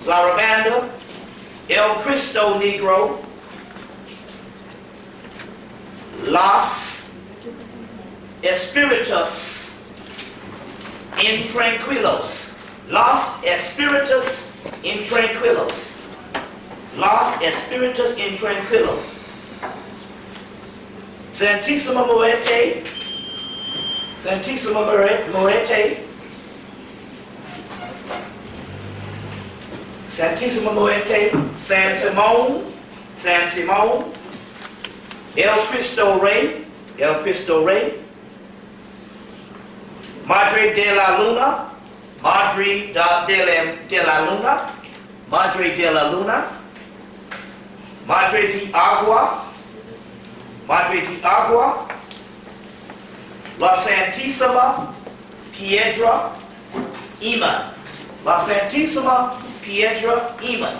Zarabanda, El Cristo Negro, Los Espíritus Intranquilos, Los Espíritus Intranquilos, Los Espíritus Intranquilos, Santísima Muerte, Santísima Muerte, Santísima Muerte, San Simón, San Simón, El Cristo Rey, Madre de la Luna, Madre de la Luna, Madre de la Luna, Madre de Agua, Madre de Agua, La Santísima Piedra Iman, La Santísima Piedra Iman,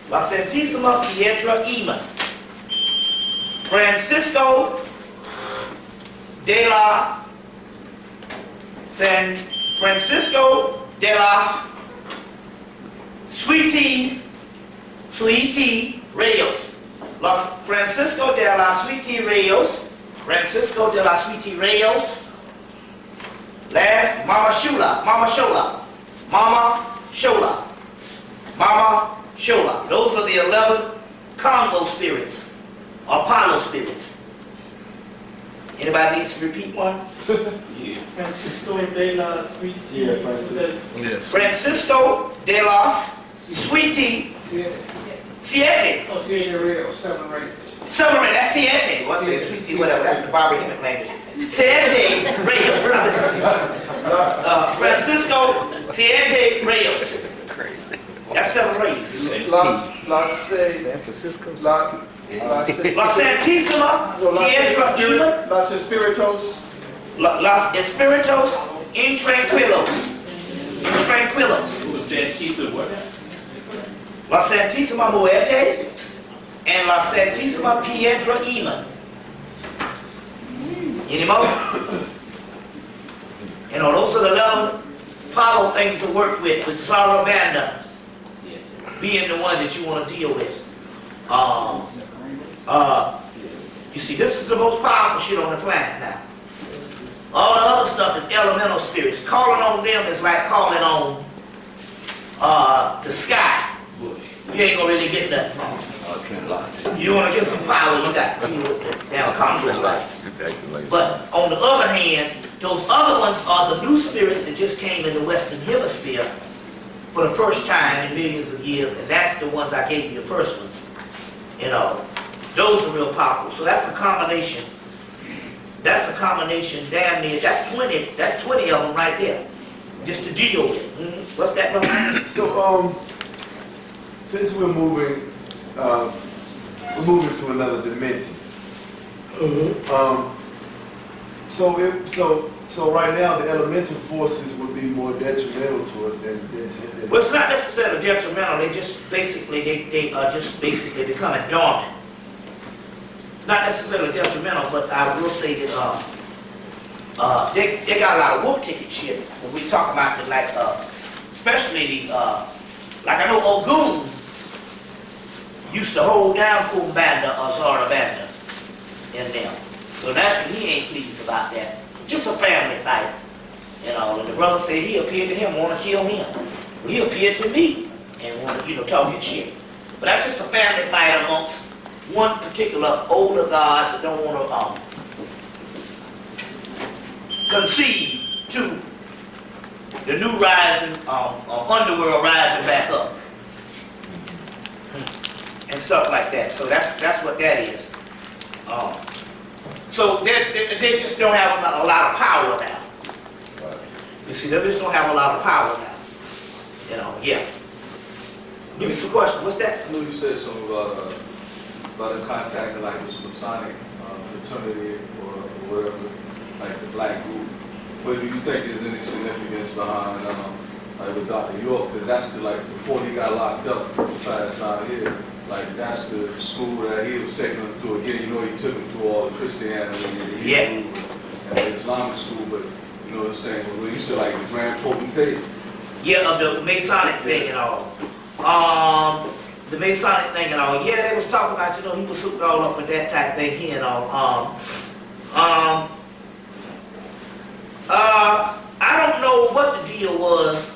La Santísima Piedra Iman, Francisco de la San Francisco de las Sweetie Reyes, Los Francisco de la Sweetie Reyes, Francisco de la Sweetie Reyes, last Mama Shula, Mama Shola, Mama Shola, Mama Shola. Those are the 11 Congo spirits, Apollo spirits. Anybody needs to repeat one? Yeah. Francisco de la Sweetie. Yeah, Francisco. Yes. Francisco de las Sweetie Siete. Oh, Siete Real, 7 Reyes. 7 Reyes, that's Siete. What's it? Sweetie, whatever. That's the Barbara Hemmitt language. Siete Reyes. Francisco Siete Reyes. That's 7 Reyes. San Francisco. La Santísima Piedra Iman. Los Espíritus. Los Espíritus Intranquilos. Intranquilos. Who was Santisa what? La Santísima Muerte and La Santísima Piedra Iman. Any more? You know, those are the 11 Apollo things to work with Zarabanda being the one that you want to deal with. You see, this is the most powerful shit on the planet now. All the other stuff is elemental spirits. Calling on them is like calling on the sky. You ain't gonna really get nothing from it. You want to get some power, you got to deal with the damn Congress lights. But on the other hand, those other ones are the new spirits that just came in the Western Hemisphere for the first time in millions of years, and that's the ones I gave you, the first ones. You know, those are real powerful. So that's a combination. That's a combination, damn near. That's 20. That's 20 of them right there, just to deal with. What's that, brother? So, since we're moving to another dimension. So right now the elemental forces would be more detrimental to us than Well, it's not necessarily detrimental. They just basically they are just basically becoming dormant. It's not necessarily detrimental, but I will say that they got a lot of wolf ticket shit when we talk about the especially the like I know Ogun used to hold down Kumbanda or Zarabanda in them. So naturally he ain't pleased about that. Just a family fight. You know, and the brother said he appeared to him, want to kill him. Well, he appeared to me and want to, talking shit. But that's just a family fight amongst one particular older guys that don't want to concede to the new rising, underworld rising back up. And stuff like that. So that's what that is. So they just don't have a lot of power now. You see, they just don't have a lot of power now. Yeah. Give me some questions. What's that? I know you said something about a contact like this Masonic fraternity or whatever, like the black group. But do you think there's any significance behind like with Dr. York? Because that's before he got locked up, class out here. Like that's the school that he was taking them to. Again, he took them to all the Christianity and the Hebrew and the Islamic school. But what I'm saying, when he said like the Grand Potentate, Yeah, of the Masonic thing and all. The Masonic thing and all. Yeah, they was talking about, you know, he was hooked all up with that type thing here and all. I don't know what the deal was.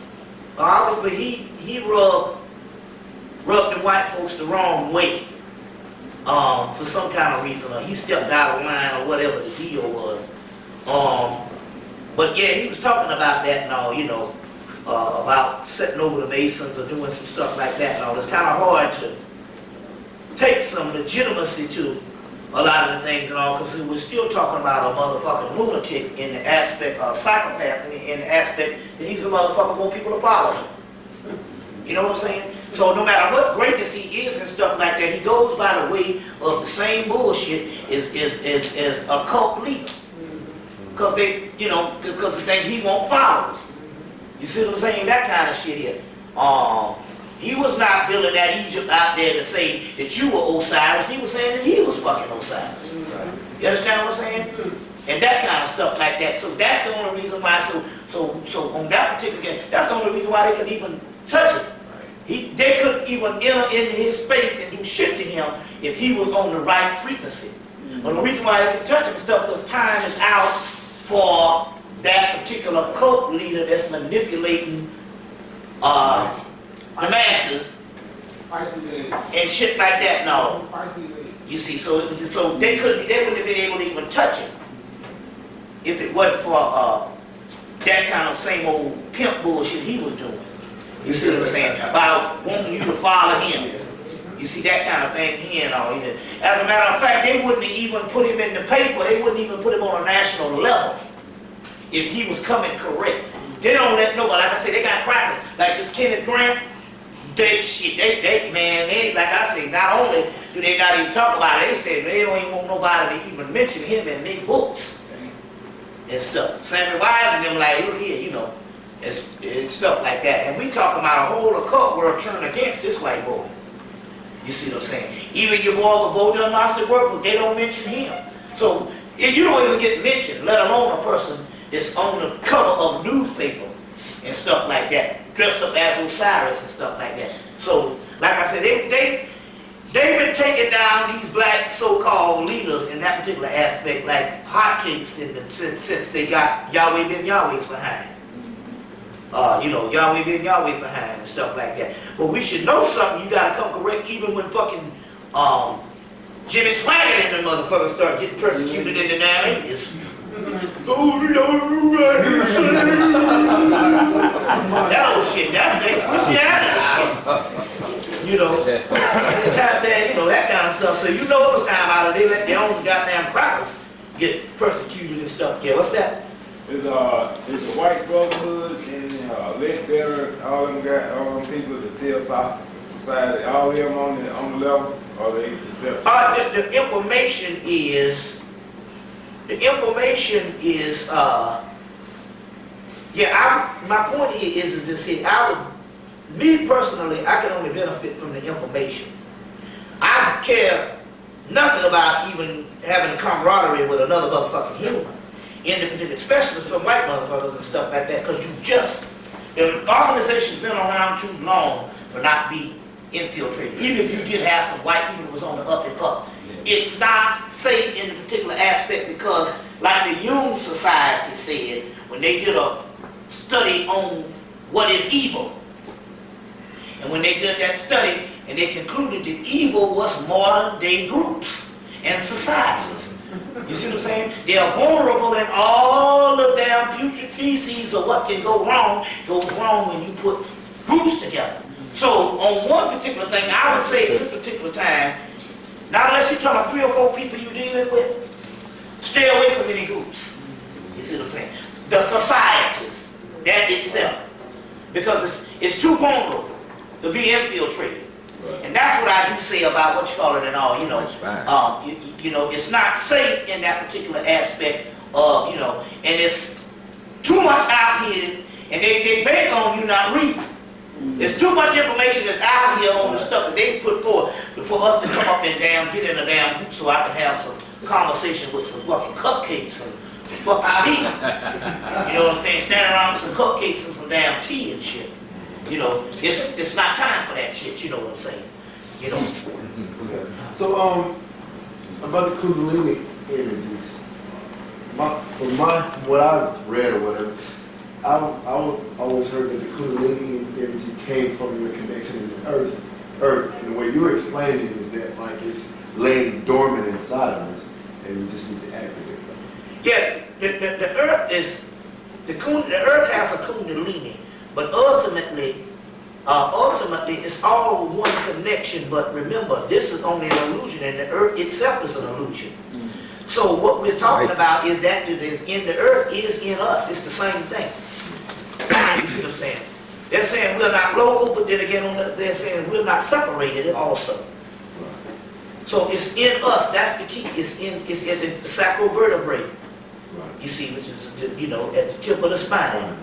Obviously, he rubbed the white folks the wrong way. For some kind of reason, or he stepped out of line or whatever the deal was. But yeah, he was talking about that and all, you know, about setting over the Masons or doing some stuff like that and all. It's kind of hard to take some legitimacy to a lot of the things and all, because we were still talking about a motherfucking lunatic in the aspect of psychopath, in the aspect that he's a motherfucker want people to follow him. You know what I'm saying? So no matter what greatness he is and stuff like that, he goes by the way of the same bullshit as a cult leader. Because they, you know, because the thing he won't followers. You see what I'm saying? That kind of shit here. He was not building that Egypt out there to say that you were Osiris. He was saying that he was fucking Osiris. You understand what I'm saying? And that kind of stuff like that. So that's the only reason why. So on that particular game, that's the only reason why they could even touch it. They couldn't even enter in his space and do shit to him if he was on the right frequency. But the reason why they can touch him and stuff because time is out for that particular cult leader that's manipulating the masses and shit like that. No, you see, so they wouldn't have been able to even touch him if it wasn't for that kind of same old pimp bullshit he was doing. You see what I'm saying? About wanting you to follow him. You see that kind of thing here and all. As a matter of fact, they wouldn't even put him in the paper. They wouldn't even put him on a national level if he was coming correct. They don't let nobody. Like I say, they got crackers. Like this Kenneth Grant. Like I say, not only do they not even talk about it, they say they don't even want nobody to even mention him in their books and stuff. Sammy Wise and them like, look here, you know. It's stuff like that. And we talking about a whole occult world turned against this white boy. You see what I'm saying? Even your boy with Vodun Master work, but they don't mention him. So if you don't even get mentioned, let alone a person that's on the cover of a newspaper and stuff like that, dressed up as Osiris and stuff like that. So, like I said, they've been taking down these black so-called leaders in that particular aspect like hotcakes since they got Yahweh Ben Yahweh's behind. You know, Yahweh Ben Yahweh's behind and stuff like that. But we should know something. You gotta come correct even when fucking Jimmy Swaggart and the motherfuckers start getting persecuted in the 980s. That old shit, that's the Christianity shit. You know, that kind of stuff. So you know it was time out of they let their own goddamn crackers get persecuted and stuff. Yeah, what's that? Is the White Brotherhood and Lit Better, all them people, the Theosophical Society, all of them on the level, or they accept? The information is my point here is this here. Me personally, I can only benefit from the information. I care nothing about even having a camaraderie with another motherfucking human. In the particular, especially some white motherfuckers and stuff like that, because the organization's been around too long for not being infiltrated. Even if you did have some white people that was on the up and up, it's not safe in the particular aspect because, like the Jung Society said, when they did a study on what is evil, and when they did that study, and they concluded that evil was modern day groups and societies. You see what I'm saying? They are vulnerable in all the damn putrid feces of what can go wrong goes wrong when you put groups together. So on one particular thing, I would say at this particular time, not unless you're talking about 3 or 4 people you're dealing with, stay away from any groups. You see what I'm saying? The societies, that itself. Because it's too vulnerable to be infiltrated. Right. And that's what I do say about what you call it and all, you know. It's not safe in that particular aspect of, and it's too much out here, and they bank on you not reading. There's too much information that's out here on the stuff that they put forth for us to come up and get in a damn group so I can have some conversation with some fucking cupcakes and fucking tea. You know what I'm saying? Standing around with some cupcakes and some damn tea and shit. You know, it's not time for that shit. You know what I'm saying? You know. Okay. So about the Kundalini energies, from what I've read or whatever, I always heard that the Kundalini energy came from your connection in the earth. And the way you were explaining it is that like it's laying dormant inside of us, and we just need to activate it. Yeah, the earth is the earth has a Kundalini, but ultimately it's all one connection. But remember, this is only an illusion, and the earth itself is an illusion. So what we're talking about is that it is in the earth is in us. It's the same thing. You see what I'm saying? They're saying we're not local, but then again, they're saying we're not separated also. So it's in us. That's the key. It's in the sacral vertebrae. You see, which is at the tip of the spine.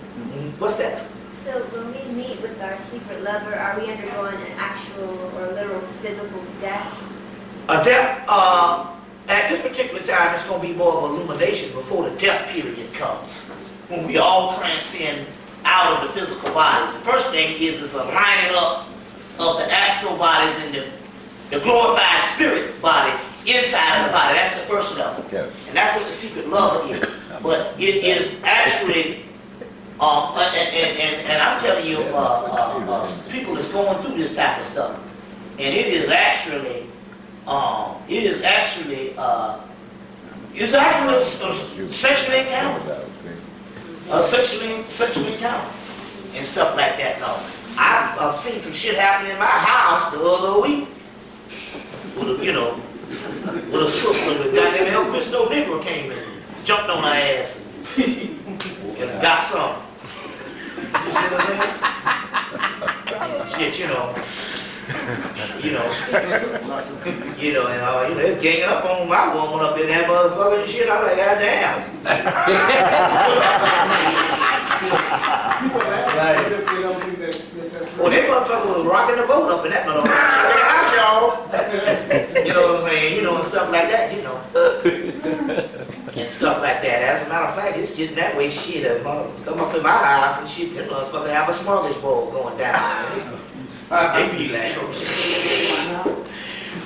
What's that? So when we meet with our secret lover, are we undergoing an actual or literal physical death? A death. At this particular time, it's going to be more of illumination before the death period comes, when we all transcend out of the physical bodies. The first thing is a lining up of the astral bodies and the glorified spirit body inside of the body. That's the first level. Okay. And that's what the secret lover is. But it is actually, and I'm telling you, people that's going through this type of stuff, and it is actually sexually encountered. Sexually encountered and stuff like that. No, I've seen some shit happen in my house the other week with a sister with goddamn El Cristo Negro came and jumped on her ass and got some. You see what I'm saying? Shit, and it's ganging up on my woman up in that motherfucker and shit. I'm like, goddamn. Well, that motherfucker was rocking the boat up in that motherfucker. Check it out, y'all. You know what I'm saying? And stuff like that, and stuff like that. As a matter of fact, it's getting that way. Shit, come up in my house and shit, that motherfucker have a smorgasbord going down. They be like,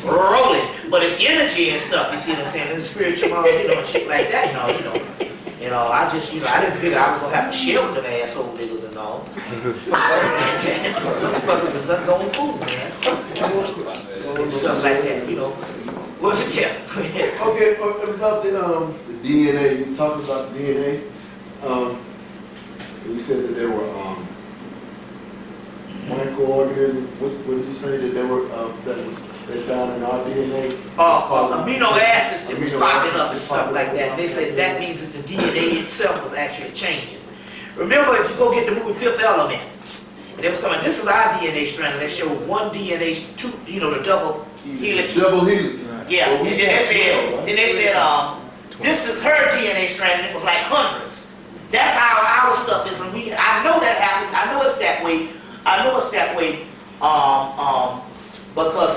rolling, but it's energy and stuff. You see what I'm saying? It's spiritual, and shit like that. I didn't figure I was gonna have to share with them asshole niggas and all. Motherfuckers is going fool, man. And stuff like that, What's it? Yeah. Okay, about the DNA. You was talking about DNA. You said that there were microorganisms. What did you say that there were they found in our DNA? Amino acids that was popping up and stuff like that. They said that means that the DNA itself was actually changing. Remember, if you go get the movie Fifth Element, and they was talking, this is our DNA strand, and they showed one DNA, two, the double helix. Double helix. Yeah, and then they said, this is her DNA strand, and it was like hundreds. That's how our stuff is, and I know that happened. I know it's that way. Because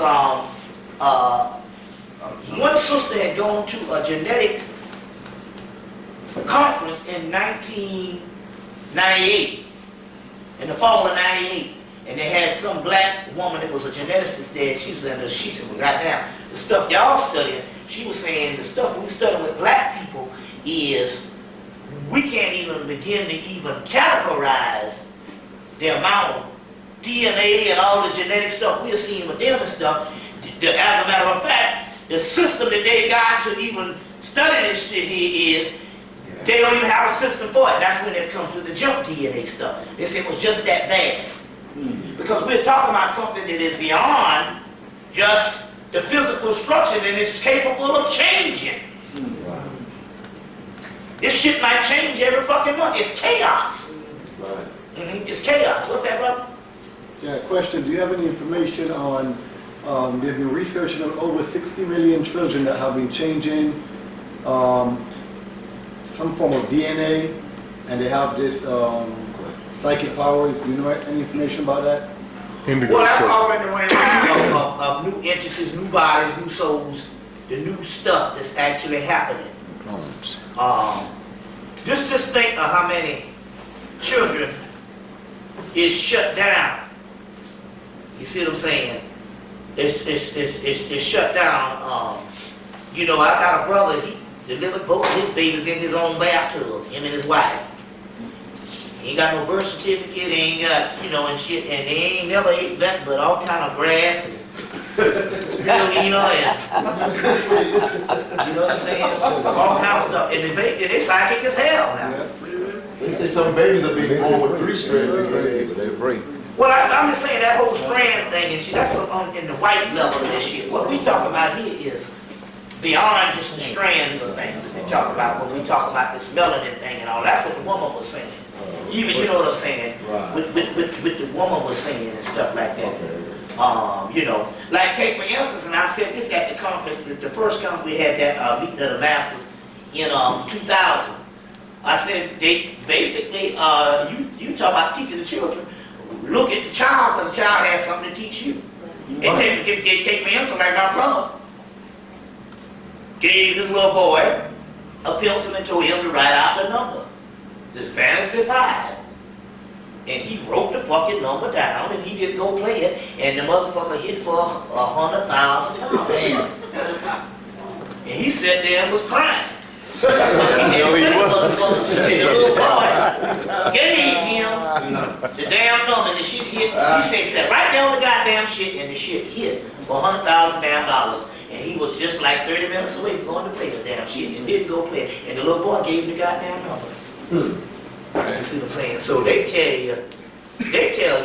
one sister had gone to a genetic conference in 1998, in the fall of '98, and they had some black woman that was a geneticist there, and she said, well, goddamn, the stuff y'all studying, she was saying the stuff we study with black people is we can't even begin to even categorize the amount of DNA and all the genetic stuff we're seeing with them and stuff. As a matter of fact, the system that they got to even study this shit here is they don't even have a system for it. That's when it comes with the junk DNA stuff. They say it was just that vast. Because we're talking about something that is beyond just the physical structure and it's capable of changing. This shit might change every fucking month. It's chaos. It's chaos. What's that, brother? Yeah, question. Do you have any information on, they've been researching on over 60 million children that have been changing some form of DNA, and they have this psychic powers. Do you know any information about that? Well, that's already around of new entities, new bodies, new souls, the new stuff that's actually happening. Just think of how many children is shut down. You see what I'm saying? It's shut down. You know, I got a brother, he delivered both of his babies in his own bathtub, him and his wife. He ain't got no birth certificate, he ain't got, you know, and shit, and they ain't never ate nothing but all kind of grass and spirulina and, you know what I'm saying? All kind of stuff. And they psychic as hell now. They say some babies are being born with 3 strands. They're free. Well, I'm just saying that whole strand thing and shit, that's in the white level of this shit. What we talk about here is beyond just the strands of things that they talk about when we talk about this melanin thing and all. That's what the woman was saying. Even, you know what I'm saying? Right. With the woman was saying and stuff like that. You know, like take for instance, and I said this at the conference, the first conference we had that meeting of the masters in 2000. I said they basically you talk about teaching the children. Look at the child because the child has something to teach you. And take for instance, like my brother gave his little boy a pencil and told him to write out the number. This fantasy 5. And he wrote the fucking number down and he didn't go play it. And the motherfucker hit for $100,000. And he sat there and was crying. The little boy gave him the damn number and the shit hit. He said right there on the goddamn shit and the shit hit for $100,000 damn. And he was just like 30 minutes away from going to play the damn shit and didn't go play it. And the little boy gave him the goddamn number. You see what I'm saying? So they tell you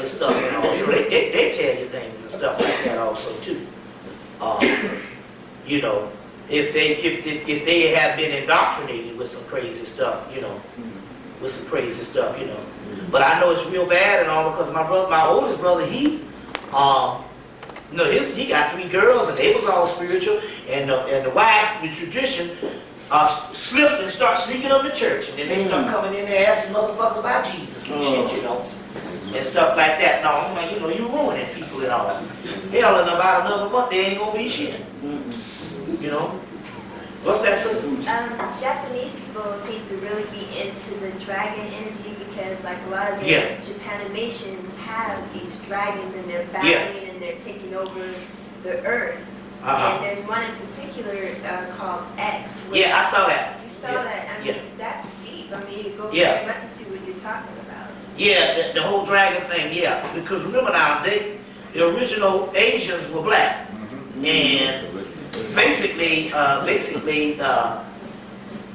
stuff and all. You know, they tell you things and stuff like that also too. You know, if they have been indoctrinated with some crazy stuff, you know, you know. But I know it's real bad and all because my oldest brother, he got 3 girls and they was all spiritual, and the wife, the tradition, slipped and started sneaking up the church, and then they start coming in there asking motherfuckers about Jesus and shit, you know, and stuff like that. No, I'm like, you know, you ruining people and all. Hell, in about another month, they ain't gonna be shit. You know? What's that, sister? Japanese people seem to really be into the dragon energy because, like, a lot of their Japanimations have these dragons and they're battling and they're taking over the earth. And there's one in particular called X. Yeah, I saw that. You saw that? I mean, that's deep. I mean, it goes very much into what you're talking about. Yeah, the whole dragon thing, yeah. Because remember now, the original Asians were black. And basically,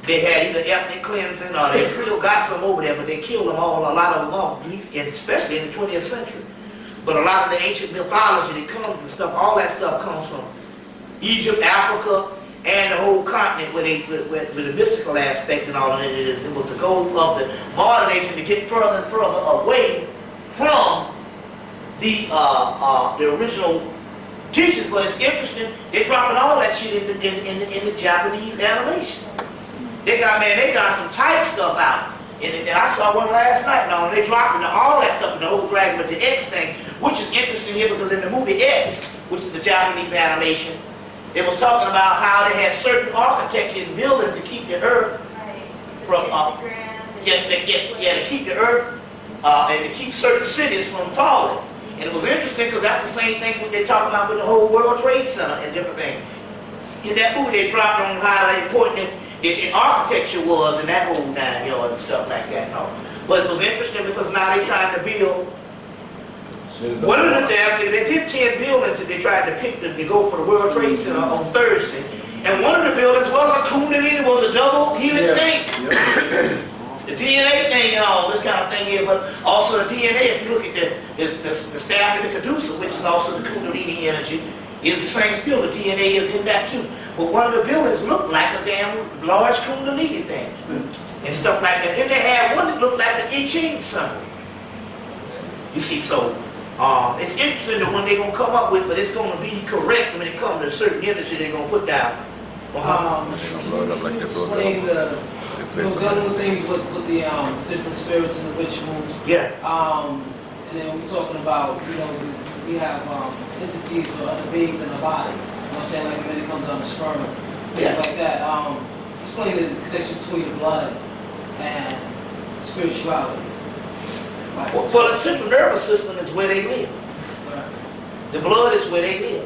they had either ethnic cleansing or they still got some over there, but they killed them all, a lot of them all, and especially in the 20th century. But a lot of the ancient mythology that comes and stuff, all that stuff comes from Egypt, Africa, and the whole continent with the mystical aspect and all of it. It was the goal of the modern age to get further and further away from the original teachers. But it's interesting, they're dropping all that shit in the Japanese animation. They got some tight stuff out. And I saw one last night, and they dropping all that stuff in the whole dragon, but the X thing, which is interesting here because in the movie X, which is the Japanese animation, it was talking about how they had certain architecture and buildings to keep the earth from, to keep the earth and to keep certain cities from falling. And it was interesting because that's the same thing what they're talking about with the whole World Trade Center and different things. In that movie, they dropped on how important the architecture was and that whole 9 yards and stuff like that. No. But it was interesting because now they're trying to build. One of the damn things, they did 10 buildings that they tried to pick to go for the World Trade Center on Thursday. And one of the buildings was a Kundalini, was a double healing thing. The DNA thing and all this kind of thing here, but also the DNA, if you look at the staff in the Caduceus, which is also the Kundalini energy, is the same still. The DNA is in that too. But one of the buildings looked like a damn large Kundalini thing and stuff like that. Then they had one that looked like the I Ching symbol. You see, so it's interesting the one they're going to come up with, but it's going to be correct when it comes to a certain energy they're going to put down. Explain dealing with things with the different spirits and the rituals. Yeah. And then we're talking about, we have entities or other beings in the body. You know what I'm saying? Like when it comes on the sperm, things like that. Explain the connection between the blood and spirituality. Like, Well, the central nervous system is where they live. right. The blood is where they live.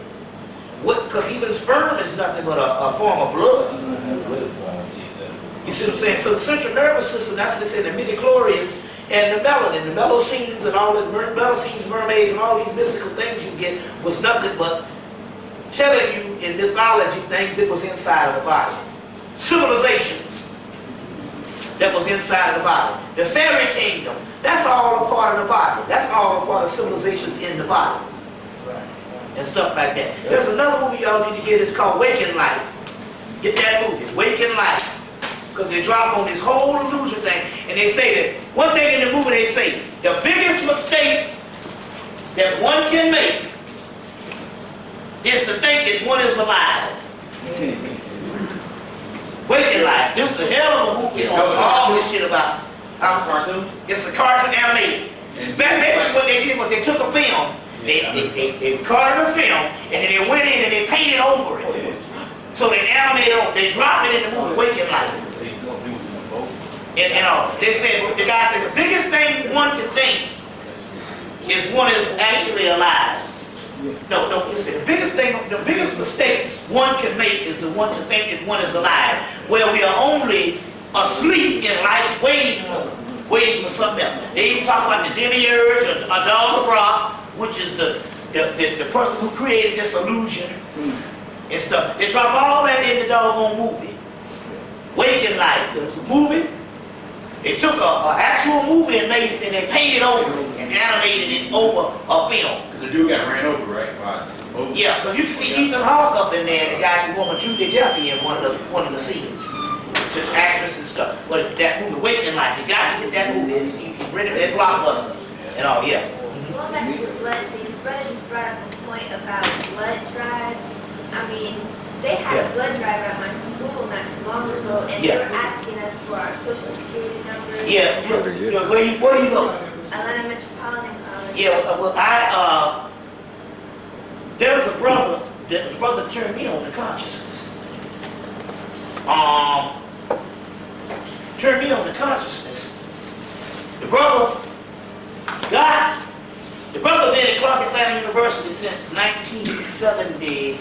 Because even sperm is nothing but a form of blood. You see what I'm saying? So the central nervous system, that's what they say, the midichlorians and the melanin, the melosines and all the melosines, mermaids, and all these mystical things you get was nothing but telling you in mythology things that was inside of the body. Civilizations that was inside of the body. The fairy kingdom, that's all a part of the body. That's all a part of civilizations in the body. And stuff like that. There's another movie y'all need to get, it's called Waking Life. Get that movie, Waking Life. Because they drop on this whole illusion thing, and they say that, one thing in the movie they say, the biggest mistake that one can make is to think that one is alive. Waking Life. This is a hell of a movie on all this shit about. Cartoon? It's a cartoon animated. Basically what they did was they took a film, they recorded the film, and then they went in and they painted over it. So they animated it, they dropped it in the movie Waking Life. And they said, the guy said, the biggest thing one can think is one is actually alive. No, he said, the biggest mistake one can make is the one to think that one is alive, where we are only asleep in life waiting for something else. They even talk about the demiurge or Adal Rock, which is the person who created this illusion and stuff. They drop all that in the doggone movie. Waking Life. It was a movie. They took an actual movie and made it, and they painted over it and animated it over a film. Because the dude got ran over, right? Yeah, because you can see Ethan Hawke up in there, and the guy and the woman Judy Delphi in one of the scenes. Just actress and stuff. But it's that movie, Waking Life. You got to get that movie. It's rented at Blockbuster and all, yeah. Going back to the blood thing, your brother just brought up a point about blood drives. I mean, they had a blood drive at my school not too long ago, and they were asking us for our social security numbers. Yeah, where you go? Atlanta Metropolitan College. Yeah, well, there's a brother that turned me on to consciousness. Turned me on to consciousness. The brother been at Clark Atlanta University since 1972.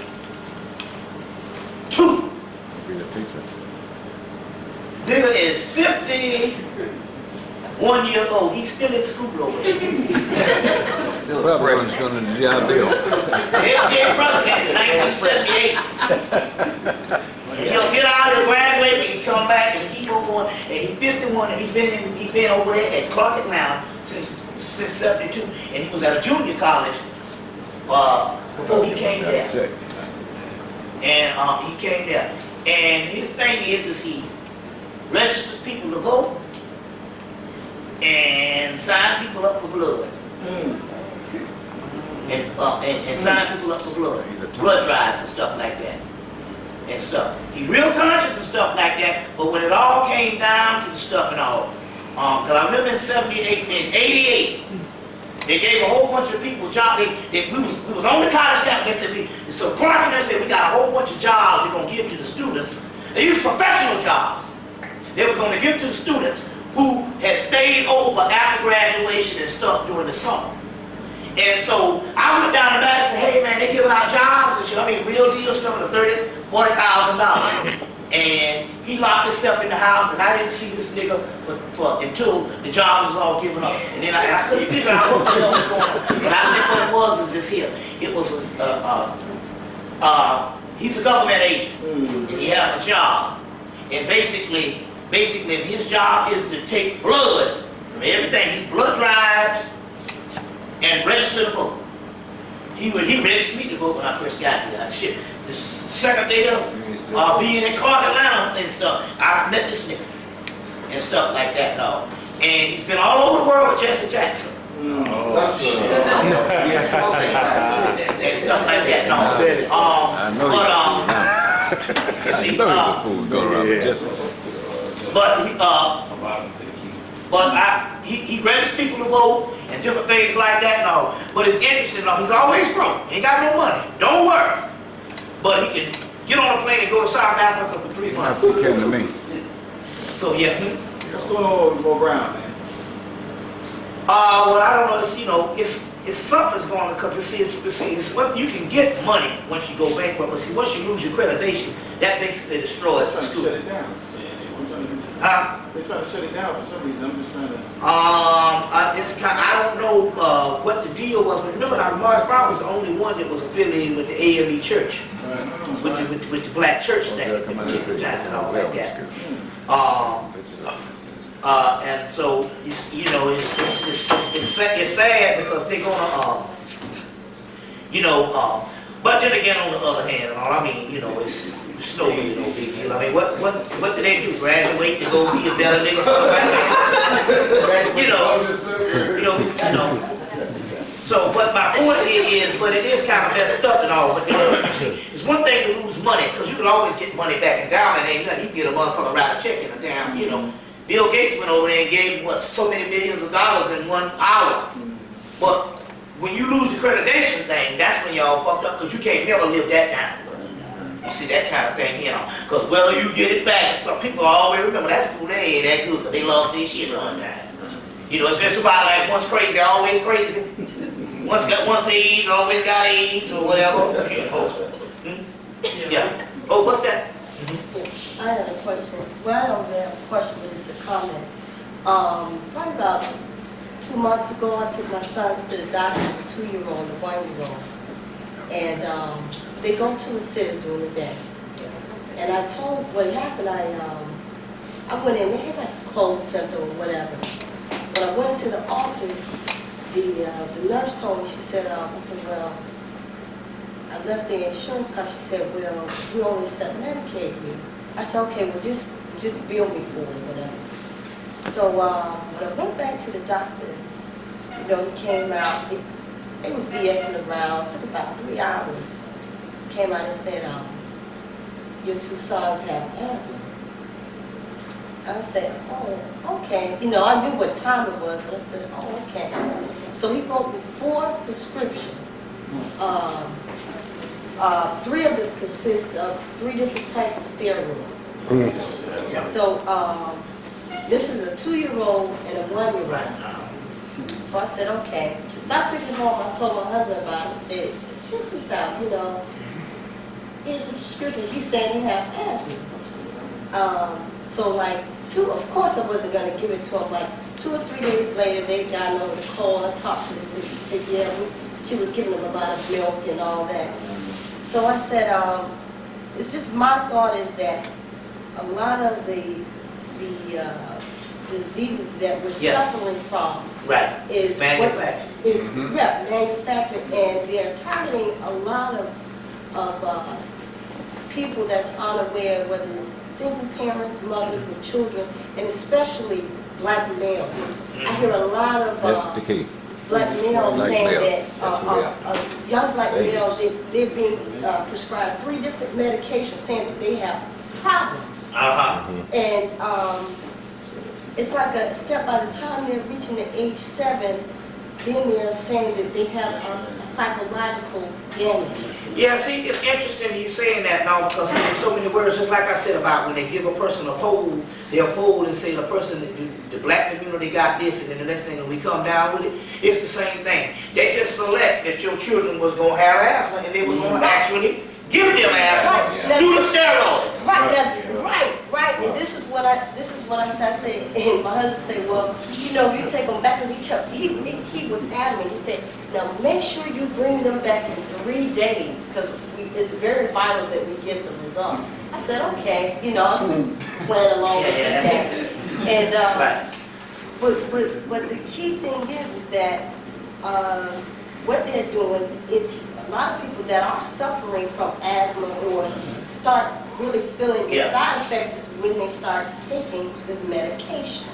Nigga is 51 years old. He's still in school over there. Still president's going to the GI Bill. He's president in 1978. And he'll get out and graduate, and he come back and he keep on going. And he's 51, and he's been over there at Clark Atlanta since 72. And he was at a junior college before he came there. And he came there. And his thing is he registers people to vote and sign people up for blood. And sign people up for blood drives and stuff like that. And stuff. He's real conscious and stuff like that, but when it all came down to the stuff and all, because I remember in 78, in 88, they gave a whole bunch of people jobs. We was on the college campus. They said, so Clark and them said, we got a whole bunch of jobs we're going to give to the students. They used professional jobs. They were going to give to the students who had stayed over after graduation and stuff during the summer. And so I went down the back and said, hey man, they giving out jobs and shit. I mean, real deal stuff for $30,000, $40,000. And he locked himself in the house, and I didn't see this nigga until the job was all given up. And then I couldn't figure out what the hell was going on. But I think what it was this here. It was he's a government agent, and he has a job. And basically his job is to take blood from everything. He blood drives and register the vote. He registered me to vote when I first got here. Shit, the second day of being in Clark Atlanta and stuff, I met this nigga and stuff like that. No, and he's been all over the world with Jesse Jackson. And stuff like that. No, he registers people to vote and different things like that. No, but it's interesting. No, he's always broke. He ain't got no money. Don't work. But he can get on a plane and go to South Africa for 3 months. That's okay to me. So yeah. What's going on with Mo Brown, man? Well, I don't know. It's, you know, it's something that's going on because it's what you can get money once you go bankrupt. But see, once you lose your accreditation, that basically destroys the They're trying to school. shut it down. They're trying to shut it down for some reason. I'm just trying to. It's kind. I don't know what the deal was, but remember now, Morris Brown was the only one that was affiliated with the AME Church, with the black church thing at the particular time and all like that. And so it's, you know, it's sad because they're gonna but then again, on the other hand, and all I mean, you know, it's no really no big deal. I mean, what do they do? Graduate to go be a better nigga for the you know. So, but my point is, but it is kind of messed up and all. But it's one thing to lose money because you can always get money back. And down there ain't nothing. You can get a motherfucker write a check in a damn, you know. Bill Gates went over there and gave so many millions of dollars in 1 hour. But when you lose the accreditation thing, that's when y'all fucked up because you can't never live that down. You see that kind of thing, you know, because whether you get it back, some people always remember that school they ain't that good because they lost their shit one time. You know, it's just about like once crazy, always crazy. Once AIDS, always got AIDS or whatever. You know. Yeah. Oh, what's that? I had a question. Well, I don't really have a question, but it's a comment. Probably about 2 months ago, I took my sons to the doctor, the 2-year-old, the 1-year-old. And they go to a sitter during the day. And I told what happened, I went in, they had like a cold symptom or whatever. When I went into the office, the nurse told me, she said, I said, well, I left the insurance card. She said, well, we only set Medicaid here. I said, okay, well, just bill me for it, whatever. So when I went back to the doctor, you know, he came out, it was BSing around, took about 3 hours. Came out and said, your 2 sons have asthma. I said, oh, okay. You know, I knew what time it was, but I said, oh, okay. So he wrote me 4 prescriptions. 3 of them consist of 3 different types of steroids. So this is a 2-year-old and a 1-year-old. So I said, okay. So I took it home. I told my husband about it. I said, check this out. You know, here's the prescription. He's saying he have asthma. So like of course I wasn't going to give it to him. Like 2 or 3 days later, they got over the call. I talked to the sister. She said, yeah, she was giving him a lot of milk and all that. So I said, it's just my thought is that a lot of the diseases that we're suffering from is manufactured. Manufactured, and they're targeting a lot of people that's unaware, whether it's single parents, mothers, and children, and especially black males. I hear a lot of black males saying that young black males, they're being prescribed 3 different medications, saying that they have problems. And it's like a step by the time they're reaching the age 7, then they're saying that they have a psychological damage. Yeah, see, it's interesting you saying that now because there's so many words, just like I said about when they give a person a poll, they'll poll and say the person, the black community got this, and then the next thing when we come down with it, it's the same thing. They just select that your children was going to have asthma and they was going to actually give them asthma through the steroids. Right. And this is what I said. And my husband said, well, you know, you take them back, because he was adamant. He said, now make sure you bring them back in 3 days, because it's very vital that we get the result. I said, okay, you know, I'm just playing along with that. And but the key thing is that what they're doing, it's a lot of people that are suffering from asthma or start really feeling the side effects is when they start taking the medication.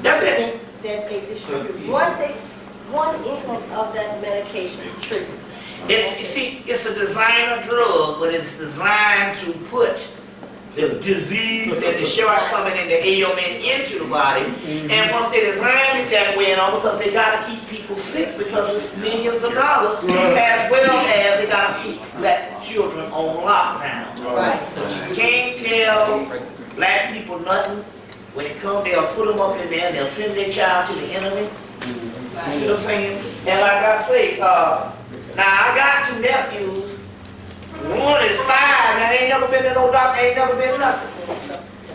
That's it. That they distribute. Once they one inkling of that medication triggers. It's a designer drug, but it's designed to put the disease and the shortcoming and the ailment into the body. And once they design it that way and all, because they got to keep people sick because it's millions of dollars, as well as they got to keep black children on lockdown. But you can't tell black people nothing when it comes, they'll put them up in there and they'll send their child to the enemy. You see what I'm saying? And like I say, now I got 2 nephews. One is 5, now they ain't never been to no doctor, ain't never been nothing.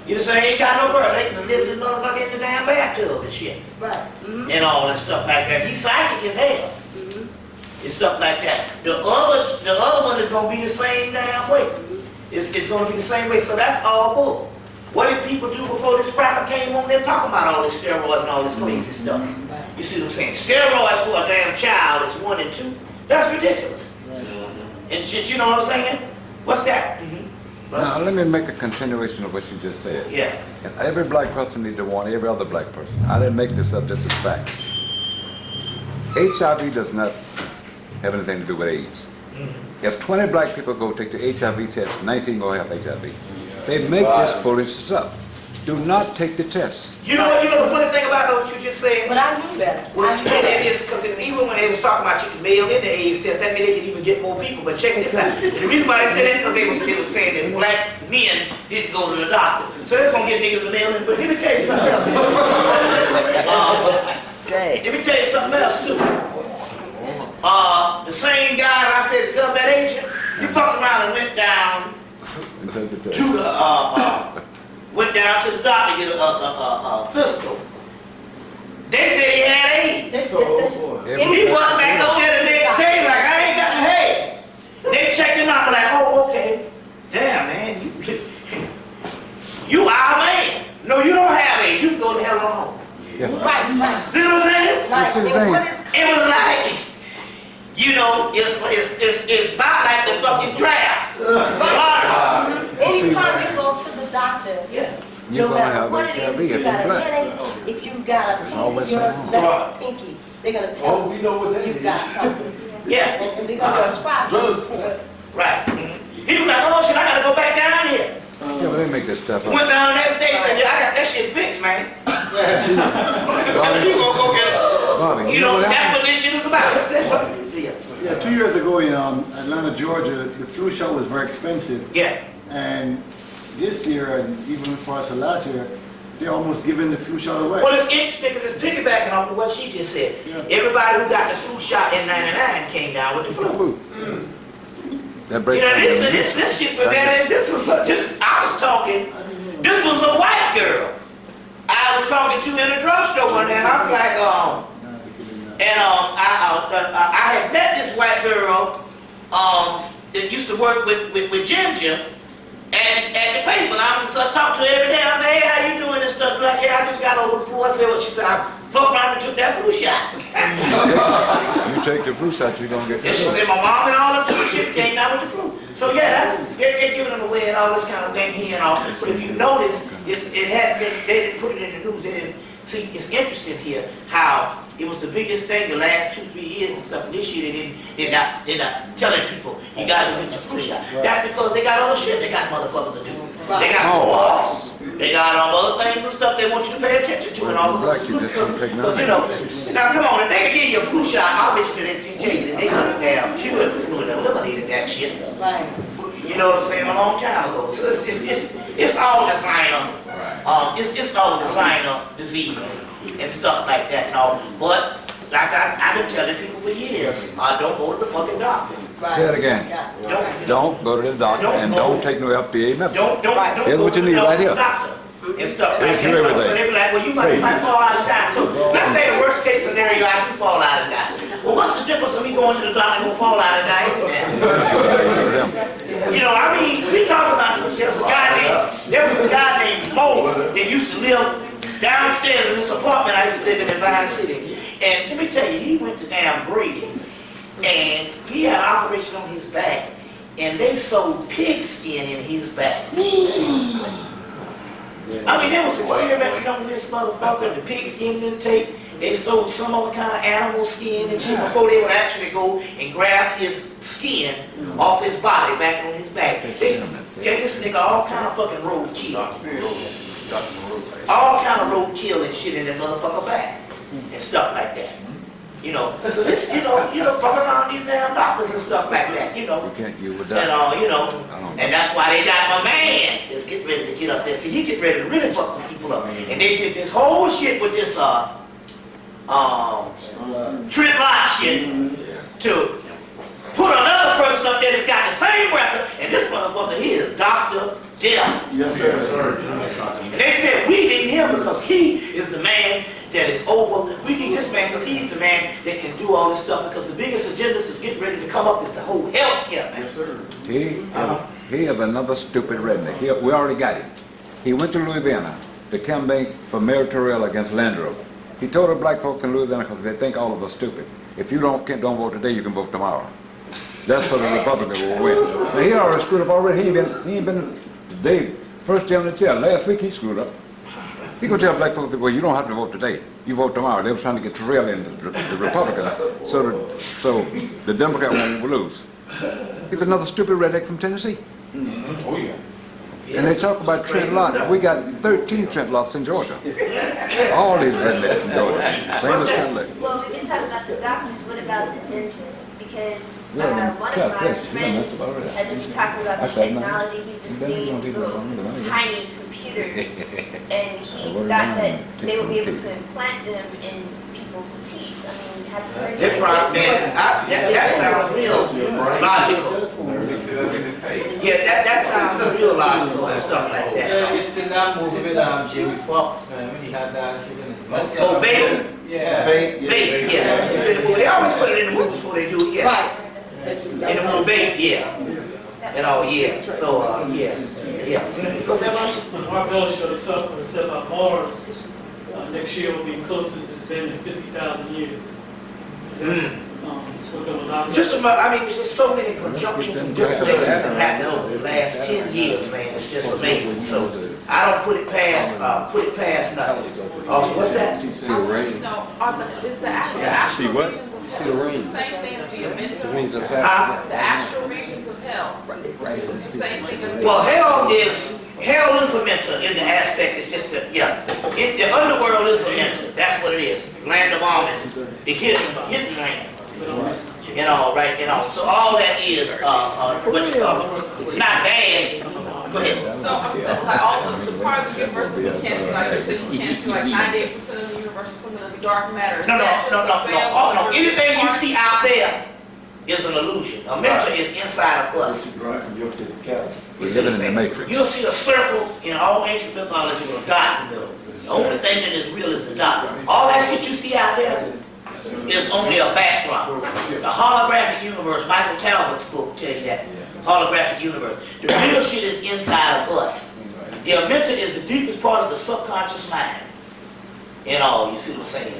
You know, so they ain't got no birth. They can live this motherfucker in the damn bathtub and shit. Right. And all that stuff like that. He's psychic as hell. And stuff like that. The other one is gonna be the same damn way. It's gonna be the same way. So that's all bull. What did people do before this cracker came on? They're talking about all this steroids and all this crazy stuff. You see what I'm saying? Steroids for a damn child is 1 and 2. That's ridiculous. And shit, you know what I'm saying? What's that? Now, let me make a continuation of what you just said. Yeah. And every black person needs to warn every other black person. I didn't make this up, this is fact. HIV does not have anything to do with AIDS. If 20 black people go take the HIV test, 19 go have HIV. They make this foolishness up. Do not take the test. You know the funny thing about what you just said? But I knew better. Well, you know that is because even when they was talking about you can mail in the AIDS test, that means they can even get more people. But check this out. The reason why they said that because they was saying that black men didn't go to the doctor. So they're going to get niggas to mail in. But let me tell you something else. Let me tell you something else too. The same guy that I said the government agent, he fucked around and went down to the went down to the doctor to get a physical. They said he had AIDS. He was back over there the next day like, I ain't got no head. They checked him out like, oh, okay. Damn, man, you our man. No, you don't have AIDS. You can go to hell on home. Right. See what I'm saying? It was like, you know, it's about like the fucking draft. Anytime you go to the doctor, You're no gonna matter have what it is, HIV if you if got you're a black. headache, if you got a always pain in your something. left pinky, they're gonna tell we you know what that you've is. got something. Yeah. And they're gonna prescribe Drugs you. for it. Right. He was like, oh shit, I gotta go back down here. Yeah, but they make this stuff up. Went down the next day and said, yeah, I got that shit fixed, man. You gonna go get it. Bobby, You know, that's what this shit is about. Yeah, 2 years ago in Atlanta, Georgia, the flu shot was very expensive. Yeah. And this year, and even parts of last year, they're almost giving the flu shot away. Well, it's interesting because it's piggybacking off of what she just said. Yeah. Everybody who got the flu shot in '99 came down with the flu. That You breaks know, down this shit for that. This was just, I was talking, this was a white girl. I was talking to in a drugstore one day, and I was like, I had met this white girl that used to work with Ginger and at the paper. And I was talking to her every day. I was like, hey, how you doing and stuff? Like, yeah, I just got over the flu. I said, well, she said, I fucked around and took that flu shot. You take the flu shot, you're gonna get And she said, my mom and all that shit came down with the flu. So yeah, they're giving them away and all this kind of thing here and all. But if you notice, it had been, they didn't put it in the news. They didn't. See, it's interesting here how it was the biggest thing the last 2-3 years and stuff. And this year they're not telling people you gotta get your flu shot. That's because they got other shit they got motherfuckers to do. They got wars. They got other things and stuff they want you to pay attention to and all. Black, you just don't take Because nothing. you know, now come on, if they can give you a flu shot, I'll bet you that they tell you that they could have damn cured the flu and eliminated that shit. Right. You know what I'm saying? A long time ago. So it's all designer. It's all designer disease and stuff like that and all. But like I've been telling people for years, don't go to the fucking doctor. Right. Say it again. Yeah. Don't go to the doctor and don't take no FDA medicine. Don't Here's go what you to need the right here. doctor and stuff They like do that. everything. So they be like, well, you might fall out of time. So let's say the worst case scenario, I do fall out of time. Well, what's the difference of me going to the doctor and gonna fall out of time? You know, I mean, we talk about some shit. There was a guy named Mo that used to live downstairs in this apartment I used to live in Vine City. And let me tell you, he went to damn Brady and he had an operation on his back and they sewed pig skin in his back. I mean, there was experimenting on this motherfucker, the pig skin didn't take. They sewed some other kind of animal skin and shit before they would actually go and grab his skin off his body back on his back. They gave this nigga all kind of fucking roadkill. All kind of roadkill and shit in that motherfucker back and stuff like that. You know, so this, you know, fucking around these damn doctors and stuff like that, you know. You can't, you would And die. you know, and that's why they got my man is getting ready to get up there. See, he get ready to really fuck some people up. And they did this whole shit with this Trent Lott shit to put another person up there that's got the same record, and this motherfucker here is Dr. Death. Yes, sir. And they said, we need him because he is the man that is over. We need this man because he's the man that can do all this stuff, because the biggest agendas is getting ready to come up is the whole health care thing. Yes, sir. He is another stupid redneck. We already got him. He went to Louisiana to campaign for Mayor Terrell against Landreau. He told the black folks in Louisiana, because they think all of us stupid, if you don't vote today, you can vote tomorrow. That's so the Republicans will win. Now, he already screwed up already. He ain't been today. First day on the chair. Last week he screwed up. He gonna tell black folks, well, you don't have to vote today. You vote tomorrow. They was trying to get Terrell in, the Republicans, so the Democrat won't lose. He's another stupid redneck from Tennessee. Oh, yeah. And they talk about Trent Lott. We got 13 Trent Lotts in Georgia. All these rednecks in Georgia. Same as Trent Lott. Well, we've been talking about the doctors. What about the dentists? Because one of my friends has been talking about the technology. He's been seeing little tiny computers, and he thought that they would be able to implant them in people's teeth. I mean, have you heard That sounds real logical. Yeah, that sounds real logical and stuff like that. It's in that movie with Jamie Foxx, man, when he had that shit in his mouth. Oh, Bait? Yeah. Bait, yeah. It's in the movie. They always put it in the movies before they do it, yeah. Right. In the movie Bait, yeah. And all, yeah. So, yeah. Because that much? Mark Miller showed up tough when it said about Mars. Next year will be closest it's been in 50,000 years. Just about, I mean, there's just so many conjunctions and different things that have happened over the last 10 years, man. It's just amazing. So I don't put it past nothing. Also, what's that? No, is the actual regions of hell the same thing as the mental? The actual regions of hell is the same thing as Well, hell is a mental in the aspect. It's just the the underworld is a mental. That's what it is. Land of almonds, the hidden land. You know, right? You know, so all that is what you call it. It's not bad. Go ahead. So I'm saying, like, all the part of the universe that we can't see, like you said, you can't see like 98% of the universe is something that's dark matter. No. Anything you see out there is an illusion. A mental is inside of us. Your physicality. We're living in the matrix. You'll see a circle in all ancient mythology with a dot in the middle. The only thing that is real is the dot. All that shit you see out there is only a backdrop. The holographic universe, Michael Talbot's book tell you that. Holographic universe. The real shit is inside of us. The amenta is the deepest part of the subconscious mind. You know, you see what I'm saying?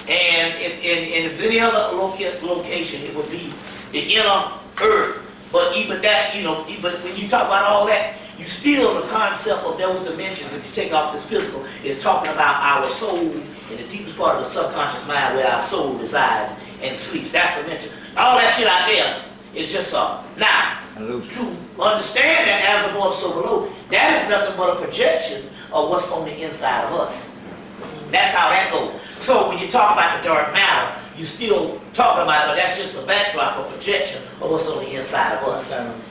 And if any other location, it would be the inner earth. But even that, you know, but when you talk about all that, you still, the concept of those dimensions, if you take off this physical, is talking about our soul in the deepest part of the subconscious mind where our soul resides and sleeps. That's a mental. All that shit out there is just now, to understand that as above, so below, that is nothing but a projection of what's on the inside of us. That's how that goes. So when you talk about the dark matter, you still talking about it, but that's just a backdrop, a projection of what's on the inside of us.